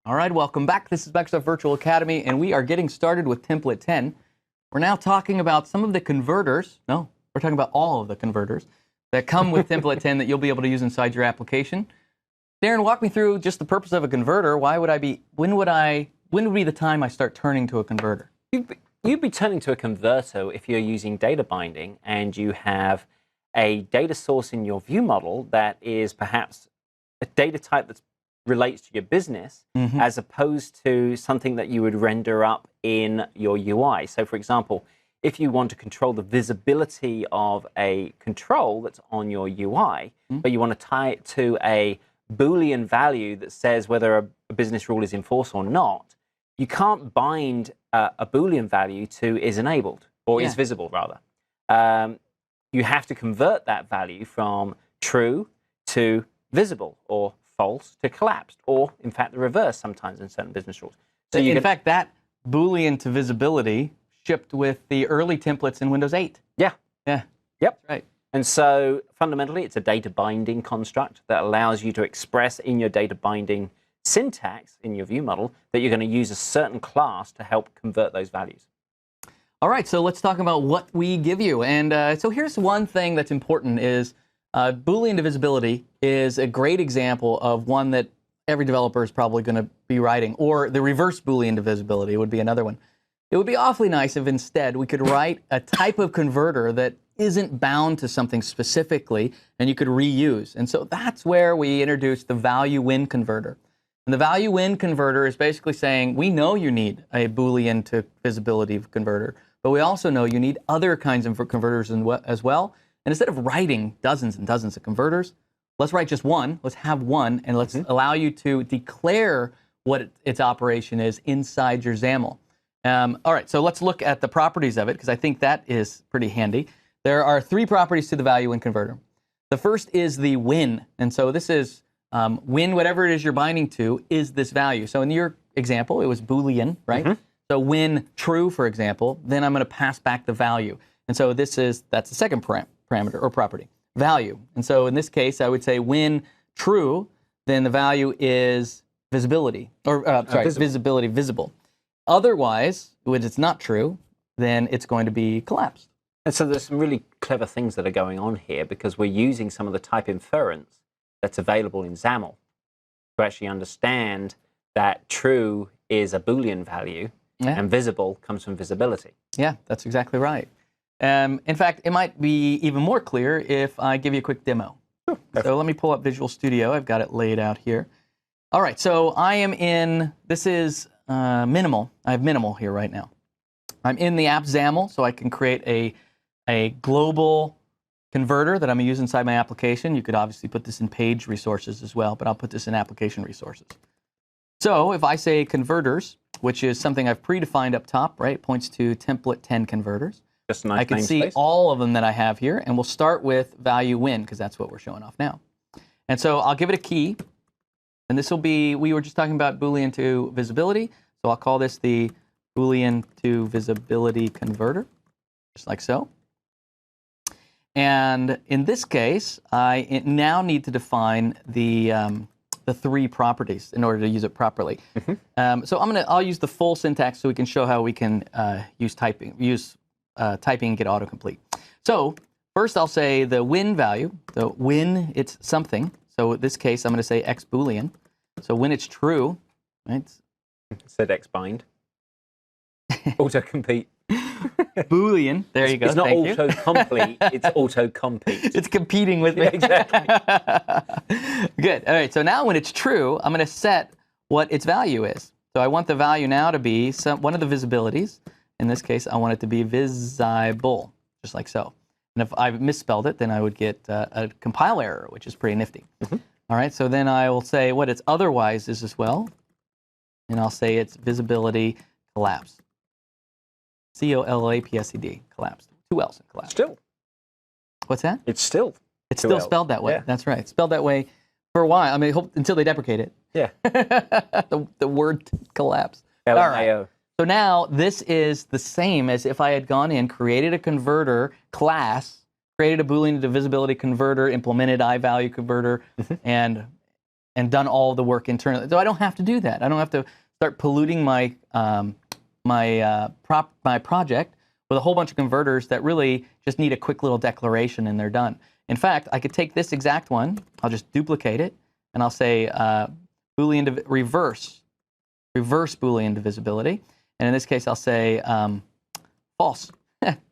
All right, welcome back. This is Microsoft Virtual Academy, and we are getting started with Template 10. We're now talking about some of the converters. No, we're talking about all of the converters that come with Template 10 that you'll be able to use inside your application. Darren, walk me through just the purpose of a converter. When would be the time I start turning to a converter? You'd be turning to a converter if you're using data binding and you have a data source in your view model that is perhaps a data type that relates to your business, as opposed to something that you would render up in your UI. So for example, if you want to control the visibility of a control that's on your UI, but you want to tie it to a Boolean value that says whether a business rule is enforced or not, you can't bind a Boolean value to is enabled, or is visible rather. You have to convert that value from true to visible, or false to collapsed, or in fact the reverse sometimes in certain business rules. So in fact, that Boolean to visibility shipped with the early templates in Windows 8. Yeah. Yeah. Yep. Right. And so fundamentally, it's a data binding construct that allows you to express in your data binding syntax in your view model that you're going to use a certain class to help convert those values. All right, so let's talk about what we give you. And so here's one thing that's important is Boolean divisibility is a great example of one that every developer is probably going to be writing, or the reverse Boolean divisibility would be another one. It would be awfully nice if instead we could write a type of converter that isn't bound to something specifically and you could reuse. And so that's where we introduce the value win converter. And the value win converter is basically saying, we know you need a Boolean to visibility converter, but we also know you need other kinds of converters as well. And instead of writing dozens and dozens of converters, let's write just one. Let's have one, and let's allow you to declare what its operation is inside your XAML. All right, so let's look at the properties of it, because I think that is pretty handy. There are three properties to the value win converter. The first is the win, and so this is win whatever it is you're binding to is this value. So in your example, it was Boolean, right? So when true, for example, then I'm going to pass back the value. And so that's the second parameter or property, value. And so in this case, I would say when true, then the value is visibility, or visibility, visible. Otherwise, when it's not true, then it's going to be collapsed. And so there's some really clever things that are going on here because we're using some of the type inference that's available in XAML to actually understand that true is a Boolean value and visible comes from visibility. Yeah, that's exactly right. In fact, it might be even more clear if I give you a quick demo. Sure. So let me pull up Visual Studio. I've got it laid out here. All right, so I am in, this is minimal. I have minimal here right now. I'm in the app XAML, so I can create a global converter that I'm going to use inside my application. You could obviously put this in page resources as well, but I'll put this in application resources. So if I say converters, which is something I've predefined up top, right, points to template 10 converters. Just a nice I can see all of them that I have here, and we'll start with value win, because that's what we're showing off now. And so I'll give it a key, and this will be, we were just talking about Boolean to visibility, so I'll call this the Boolean to visibility converter, just like so. And in this case, I now need to define the three properties in order to use it properly. So I'll use the full syntax so we can show how we can use typing and get autocomplete. So first I'll say the win value, the when it's something. So in this case, I'm going to say x Boolean. So when it's true, right? Said x bind. Autocomplete. Boolean. There you go. It's not auto-complete, it's auto-compete. It's competing with me. Yeah, exactly. Good. All right, so now when it's true, I'm going to set what its value is. So I want the value now to be one of the visibilities. In this case, I want it to be visible, just like so. And if I misspelled it, then I would get a compile error, which is pretty nifty. All right, so then I will say what its otherwise is as well. And I'll say it's visibility collapse. C-O-L-A-P-S-E-D, collapsed. 2 L's in collapsed. Still. What's that? It's still. It's still spelled that way. Yeah. That's right. It's spelled that way for a while. I mean, until they deprecate it. Yeah. the word collapse. L-M-A-O. All right. So now this is the same as if I had gone in, created a converter class, created a Boolean to visibility converter, implemented iValue converter, and and done all the work internally. So I don't have to do that. I don't have to start polluting my my project with a whole bunch of converters that really just need a quick little declaration and they're done. In fact, I could take this exact one, I'll just duplicate it, and I'll say Boolean reverse Boolean divisibility. And in this case, I'll say false.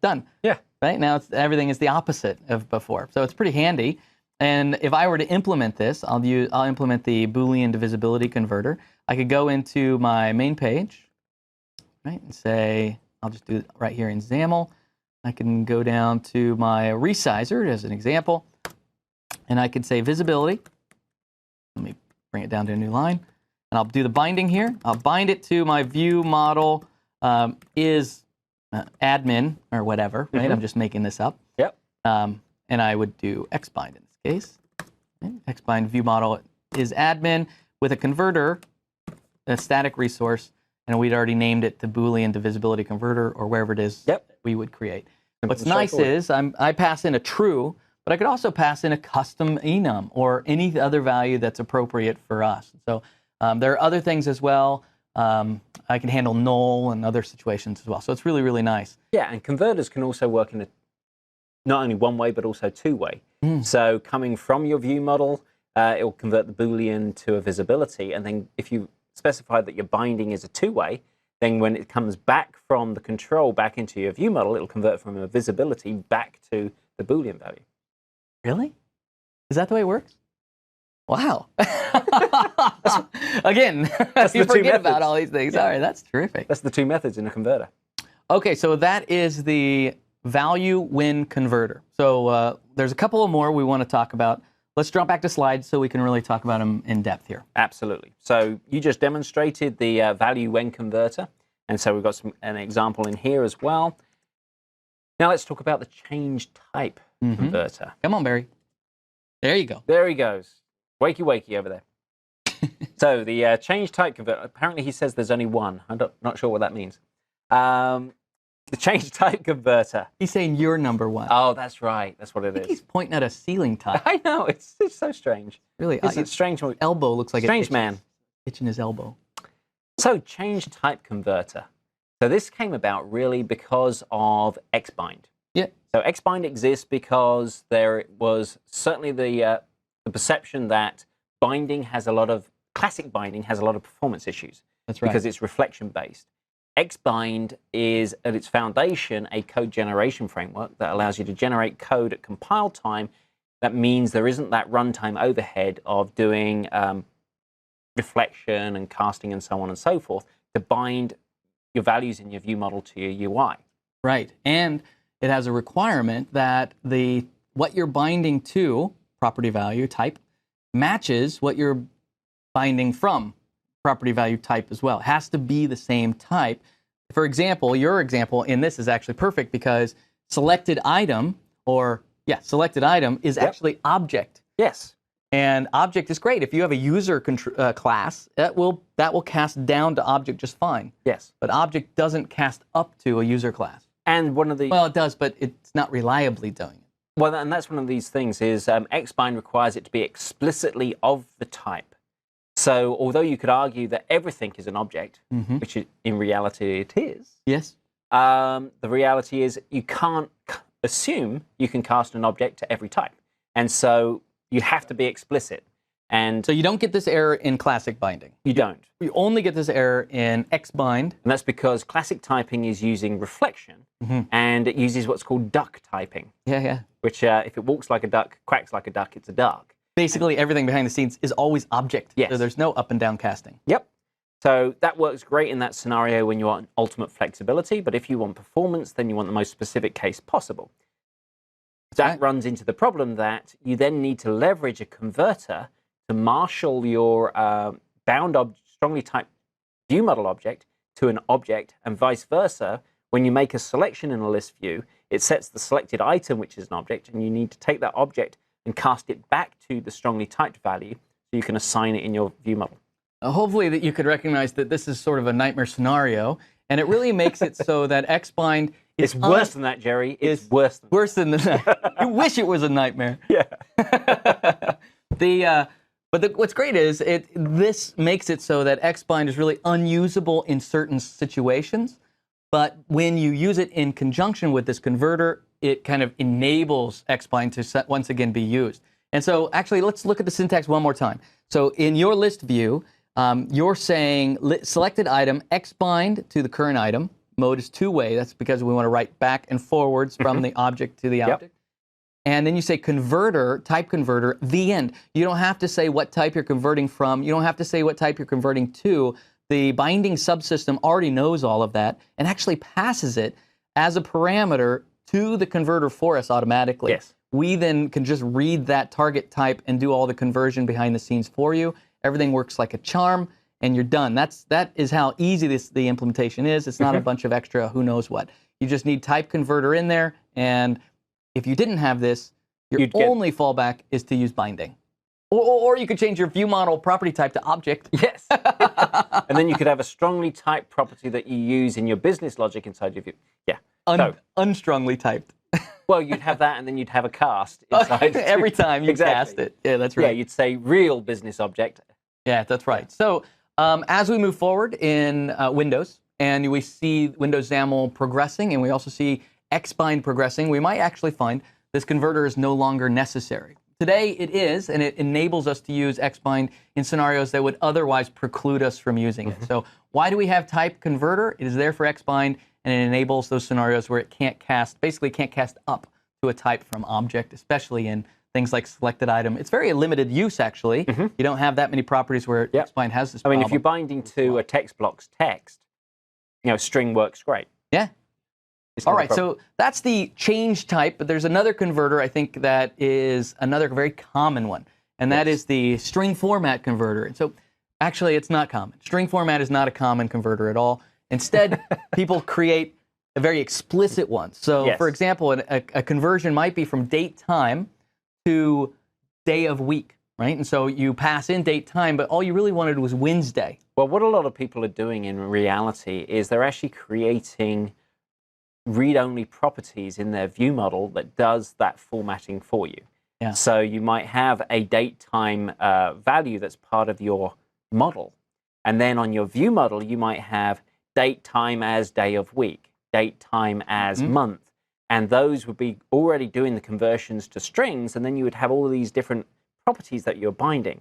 Done. Yeah. Right now, everything is the opposite of before. So it's pretty handy. And if I were to implement this, I'll implement the Boolean divisibility converter. I could go into my main page, right, and say, I'll just do it right here in XAML. I can go down to my resizer as an example, and I could say visibility. Let me bring it down to a new line, and I'll do the binding here. I'll bind it to my view model is admin or whatever, right? I'm just making this up. Yep. And I would do xbind in this case. Okay. Xbind view model is admin with a converter, a static resource, and we'd already named it the Boolean divisibility converter or wherever it is we would create. What's nice is I pass in a true, but I could also pass in a custom enum or any other value that's appropriate for us. So there are other things as well. I can handle null and other situations as well. So it's really, really nice. Yeah, and converters can also work in a not only one way, but also two-way. So coming from your view model, it will convert the Boolean to a visibility. And then if you specify that your binding is a two-way, then when it comes back from the control back into your view model, it'll convert from a visibility back to the Boolean value. Really? Is that the way it works? Wow. Again, you forget about all these things. All right, that's terrific. That's the two methods in a converter. Okay, so that is the value when converter. So there's a couple of more we want to talk about. Let's drop back to slides so we can really talk about them in depth here. Absolutely. So you just demonstrated the value when converter. And so we've got an example in here as well. Now let's talk about the change type converter. Come on, Barry. There you go. There he goes. Wakey, wakey over there. So the change type converter, apparently he says there's only one. I'm not sure what that means. The change type converter. He's saying you're number one. Oh, that's right. That's what it is. He's pointing at a ceiling tile. I know. It's so strange. Really, it's strange. Elbow looks like strange man. Itching his elbow. So change type converter. So this came about really because of xbind. Yeah. So xbind exists because there was certainly the perception that classic binding has a lot of performance issues. That's right. Because it's reflection based. Xbind is, at its foundation, a code generation framework that allows you to generate code at compile time. That means there isn't that runtime overhead of doing reflection and casting and so on and so forth to bind your values in your view model to your UI. Right, and it has a requirement that what you're binding to, property value type, matches what you're binding from property value type as well. It has to be the same type. For example, your example in this is actually perfect because selected item is actually object. Yes. And object is great. If you have a user class, that will cast down to object just fine. Yes. But object doesn't cast up to a user class. And one of the... Well, it does, but it's not reliably doing it. Well, and that's one of these things is xbind requires it to be explicitly of the type. So although you could argue that everything is an object, which in reality it is, yes, the reality is you can't assume you can cast an object to every type. And so you have to be explicit. And so you don't get this error in classic binding. You don't. You only get this error in xbind. And that's because classic typing is using reflection, and it uses what's called duck typing. Yeah. Which, if it walks like a duck, quacks like a duck, it's a duck. Basically, everything behind the scenes is always object. Yes. So there's no up and down casting. Yep. So that works great in that scenario when you want ultimate flexibility, but if you want performance, then you want the most specific case possible. That runs into the problem that you then need to leverage a converter to marshal your strongly typed view model object to an object, and vice versa. When you make a selection in a list view, it sets the selected item, which is an object, and you need to take that object and cast it back to the strongly typed value so you can assign it in your view model. Hopefully that you could recognize that this is sort of a nightmare scenario, and it really makes it so that xbind is... It's worse than that, Jerry. It's worse than that. You wish it was a nightmare. Yeah. But what's great is this makes it so that XBind is really unusable in certain situations. But when you use it in conjunction with this converter, it kind of enables XBind to once again be used. And so actually, let's look at the syntax one more time. So in your list view, you're saying selected item, XBind to the current item. Mode is two-way. That's because we want to write back and forwards from the object to the object. And then you say converter, type converter, the end. You don't have to say what type you're converting from. You don't have to say what type you're converting to. The binding subsystem already knows all of that and actually passes it as a parameter to the converter for us automatically. Yes. We then can just read that target type and do all the conversion behind the scenes for you. Everything works like a charm, and you're done. That is how easy the implementation is. It's not a bunch of extra who knows what. You just need type converter in there, and if you didn't have this, your only fallback is to use binding. Or you could change your view model property type to object. Yes. And then you could have a strongly typed property that you use in your business logic inside your view. Yeah. Unstrongly typed. Well, you'd have that, and then you'd have a cast inside. Every time you cast it. Yeah, that's right. Yeah, you'd say real business object. Yeah, that's right. So as we move forward in Windows, and we see Windows XAML progressing, and we also see XBind progressing, we might actually find this converter is no longer necessary. Today it is, and it enables us to use XBind in scenarios that would otherwise preclude us from using it. So why do we have type converter? It is there for XBind, and it enables those scenarios where it can't cast, basically can't cast up to a type from object, especially in things like selected item. It's very limited use, actually. You don't have that many properties where XBind has this problem. I mean, if you're binding to a text block's text, string works great. Yeah. All right, so that's the change type, but there's another converter, I think, that is another very common one, and that is the string format converter. And so actually, it's not common. String format is not a common converter at all. Instead, people create a very explicit one. So for example, a conversion might be from date time to day of week, right? And so you pass in date time, but all you really wanted was Wednesday. Well, what a lot of people are doing in reality is they're actually creating read-only properties in their view model that does that formatting for you. Yeah. So you might have a date time value that's part of your model. And then on your view model, you might have date time as day of week, date time as month. And those would be already doing the conversions to strings, and then you would have all of these different properties that you're binding.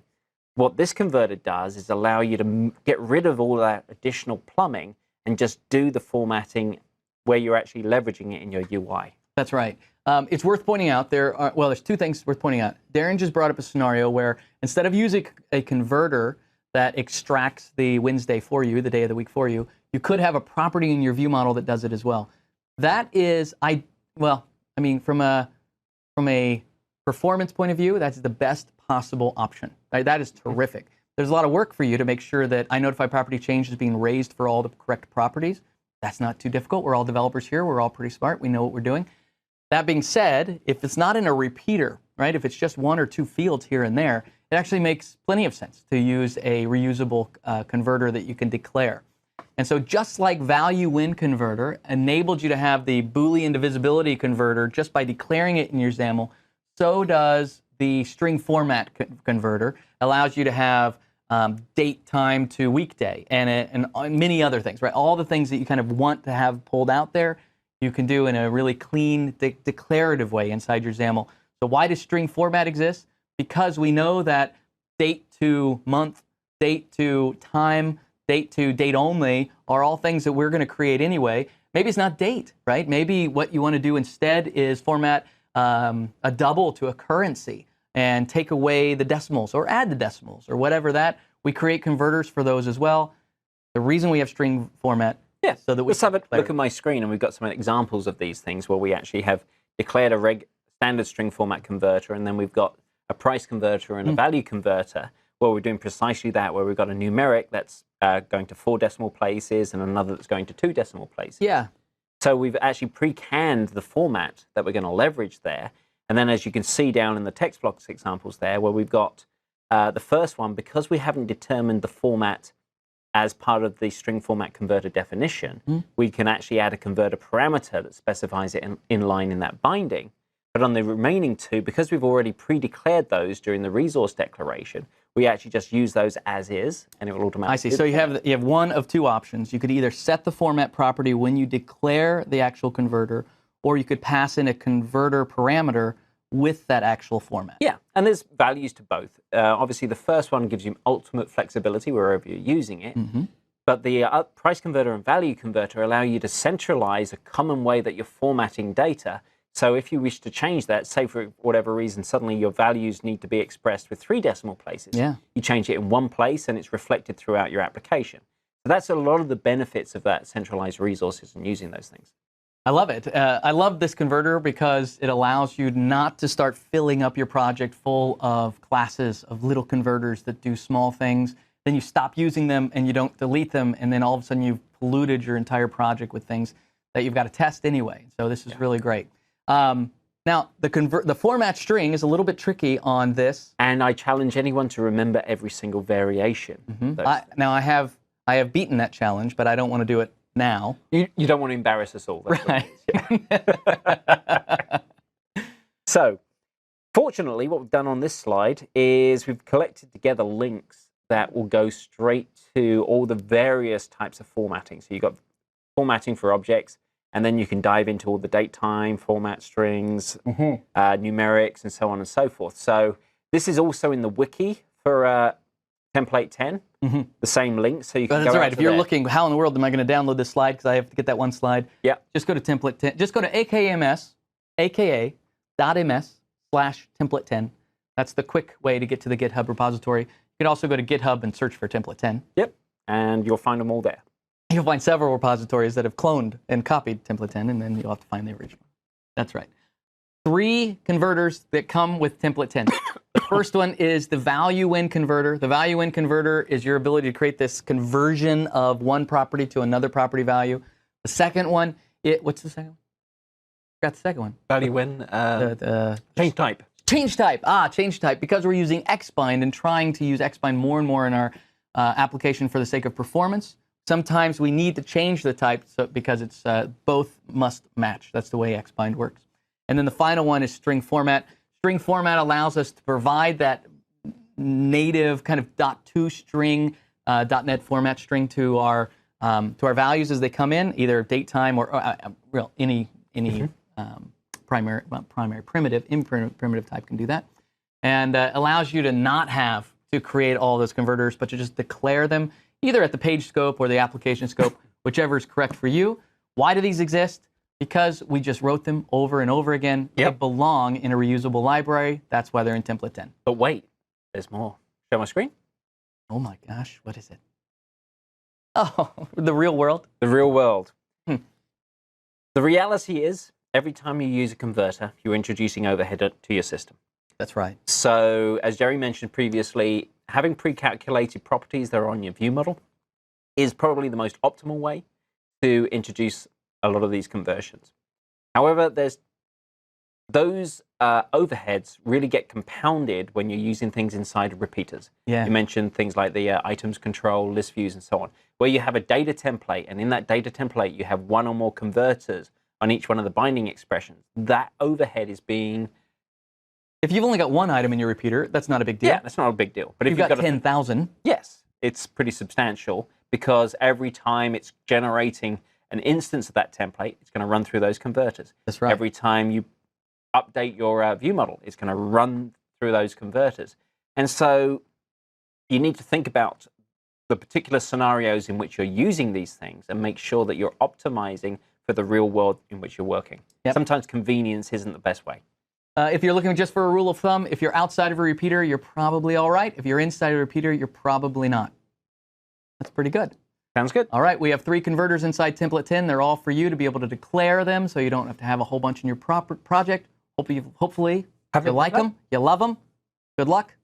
What this converter does is allow you to get rid of all that additional plumbing and just do the formatting where you're actually leveraging it in your UI. That's right. It's worth pointing out there's two things worth pointing out. Darren just brought up a scenario where instead of using a converter that extracts the Wednesday for you, the day of the week for you, you could have a property in your view model that does it as well. That is, from a performance point of view, that's the best possible option. Right? That is terrific. There's a lot of work for you to make sure that iNotify property change is being raised for all the correct properties. That's not too difficult. We're all developers here. We're all pretty smart. We know what we're doing. That being said, if it's not in a repeater, right, if it's just one or two fields here and there, it actually makes plenty of sense to use a reusable converter that you can declare. And so just like value when converter enabled you to have the Boolean divisibility converter just by declaring it in your XAML, so does the string format converter. Allows you to have date time to weekday and many other things, right? All the things that you kind of want to have pulled out there, you can do in a really clean, declarative way inside your XAML. So why does string format exist? Because we know that date to month, date to time, date to date only are all things that we're going to create anyway. Maybe it's not date, right? Maybe what you want to do instead is format a double to a currency and take away the decimals or add the decimals or whatever that. We create converters for those as well. The reason we have string format so that we let's have a look at my screen, and we've got some examples of these things where we actually have declared a standard string format converter, and then we've got a price converter and a value converter where we're doing precisely that, where we've got a numeric that's going to 4 decimal places and another that's going to 2 decimal places. Yeah. So we've actually pre-canned the format that we're going to leverage there. And then as you can see down in the text blocks examples there, where we've got the first one, because we haven't determined the format as part of the string format converter definition, we can actually add a converter parameter that specifies it in line in that binding. But on the remaining two, because we've already pre-declared those during the resource declaration, we actually just use those as is, and it will automatically. I see. So you have one of two options. You could either set the format property when you declare the actual converter, or you could pass in a converter parameter with that actual format. Yeah, and there's values to both. Obviously, the first one gives you ultimate flexibility wherever you're using it. But the price converter and value converter allow you to centralize a common way that you're formatting data. So if you wish to change that, say for whatever reason, suddenly your values need to be expressed with 3 decimal places. Yeah. You change it in one place and it's reflected throughout your application. So that's a lot of the benefits of that centralized resources and using those things. I love it. I love this converter because it allows you not to start filling up your project full of classes of little converters that do small things. Then you stop using them and you don't delete them, and then all of a sudden you've polluted your entire project with things that you've got to test anyway. So this is really great. Now, the format string is a little bit tricky on this. And I challenge anyone to remember every single variation. Now, I have beaten that challenge, but I don't want to do it now. You don't want to embarrass us all. That's right. So, fortunately, what we've done on this slide is we've collected together links that will go straight to all the various types of formatting. So you've got formatting for objects, and then you can dive into all the date time, format strings, numerics, and so on and so forth. So this is also in the wiki for template 10, the same link. So you can That's go right. out If to you're there. looking, how in the world am I going to download this slide? Because I have to get that one slide. Yeah. Just go to template 10. Just go to aka.ms/template10. That's the quick way to get to the GitHub repository. You can also go to GitHub and search for template 10. Yep. And you'll find them all there. You'll find several repositories that have cloned and copied template 10, and then you'll have to find the original. That's right. 3 converters that come with template 10. The first one is the value when converter. The value when converter is your ability to create this conversion of one property to another property value. The second one, what's the second one? Forgot the second one. Value when change type. Change type. Change type. Because we're using Xbind and trying to use Xbind more and more in our application for the sake of performance, sometimes we need to change the type because it's both must match. That's the way Xbind works. And then the final one is string format. String format allows us to provide that native kind of .to string, .NET format string to our values as they come in, either date time or any primary primitive, primitive type can do that, and allows you to not have to create all those converters, but to just declare them either at the page scope or the application scope, whichever is correct for you. Why do these exist? Because we just wrote them over and over again. They belong in a reusable library. That's why they're in template 10. But wait, there's more. Show my screen. Oh my gosh, what is it? Oh, the real world. The real world. The reality is, every time you use a converter, you're introducing overhead to your system. That's right. So, as Jerry mentioned previously, having pre-calculated properties that are on your view model is probably the most optimal way to introduce a lot of these conversions. However, those overheads really get compounded when you're using things inside of repeaters. Yeah. You mentioned things like the items control, list views, and so on, where you have a data template, and in that data template, you have one or more converters on each one of the binding expressions. That overhead is being... If you've only got one item in your repeater, that's not a big deal. Yeah, that's not a big deal. But if you've got 10,000. Yes, it's pretty substantial because every time it's generating an instance of that template, it's going to run through those converters. That's right. Every time you update your view model, it's going to run through those converters. And so you need to think about the particular scenarios in which you're using these things and make sure that you're optimizing for the real world in which you're working. Yep. Sometimes convenience isn't the best way. If you're looking just for a rule of thumb, if you're outside of a repeater, you're probably all right. If you're inside a repeater, you're probably not. That's pretty good. Sounds good. All right, we have 3 converters inside template 10. They're all for you to be able to declare them so you don't have to have a whole bunch in your project. Hopefully you like them, you love them. Good luck.